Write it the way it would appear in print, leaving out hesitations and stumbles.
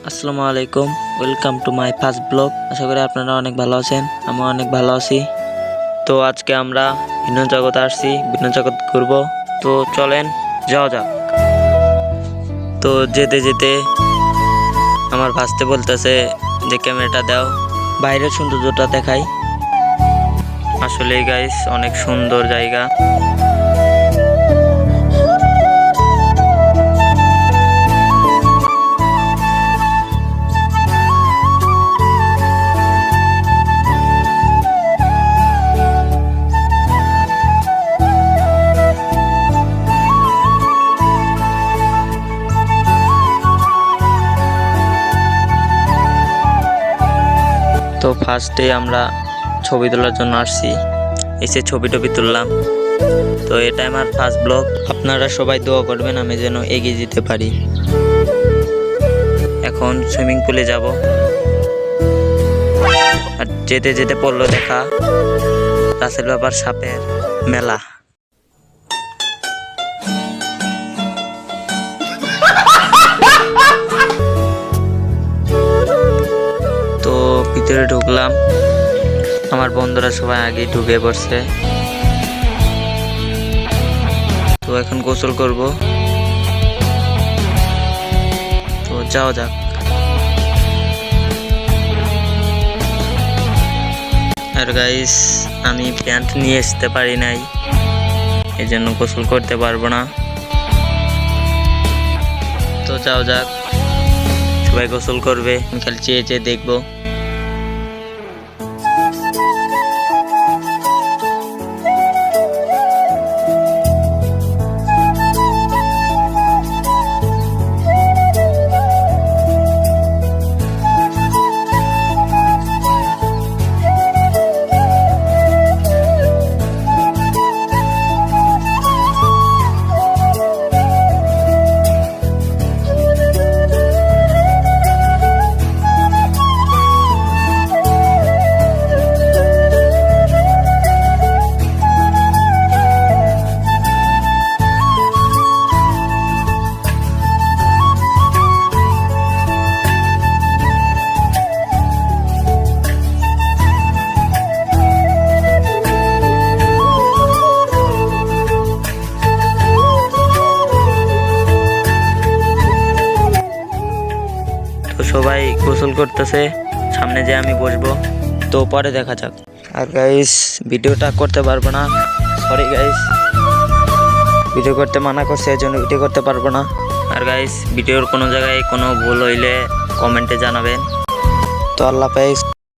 আসসালামু আলাইকুম, welcome to my first blog. আশা করি আপনারা অনেক ভালো আছেন, আমি অনেক ভালো আছি। তো আজকে আমরা ভিন্ন জগতে আসছি, ভিন্ন জগৎ ঘুরব। তো চলেন যাওয়া যাক। তো যেতে যেতে আমার ভাসতে বলতেছে যে ক্যামেরাটা দাও, বাইরের সৌন্দর্যটা দেখাই। আসলে গাইস অনেক সুন্দর জায়গা। তো ফার্স্টে আমরা ছবি তোলার জন্য আসছি, এসে ছবি টবি তুললাম। তো এটা আমার ফার্স্ট ব্লগ। আপনারা সবাই দোয়া করবেন আমি যেন এগিয়ে যেতে পারি। এখন সুইমিং পুলে যাব, আর যেতে যেতে পড়লো দেখা রাসেল বাবার সাপের মেলা। তো ভিতরে ঢুকলাম, আমার বন্ধুরা সবাই আগে ঢুকে পড়ছে। তো এখন গোসল করব, তো যাও যাক। আর গাইস আমি প্যান্ট নিয়ে আসতে পারি নাই, এই জন্য গোসল করতে পারবো না। তো যাও যাক, সবাই গোসল করবে, আমি খালি চেয়ে চেয়ে দেখবো। তো সবাই গোসল করতেছে, সামনে যে আমি বসবো, তো পরে দেখা যাক। আর গাইস ভিডিওটা করতে পারবো না, সরি গাইস, ভিডিও করতে মানা করছে, এই জন্য ভিডিও করতে পারবো না। আর গাইস ভিডিওর কোনো জায়গায় কোনো ভুল হইলে কমেন্টে জানাবেন। তো আল্লাহ হাফেজ।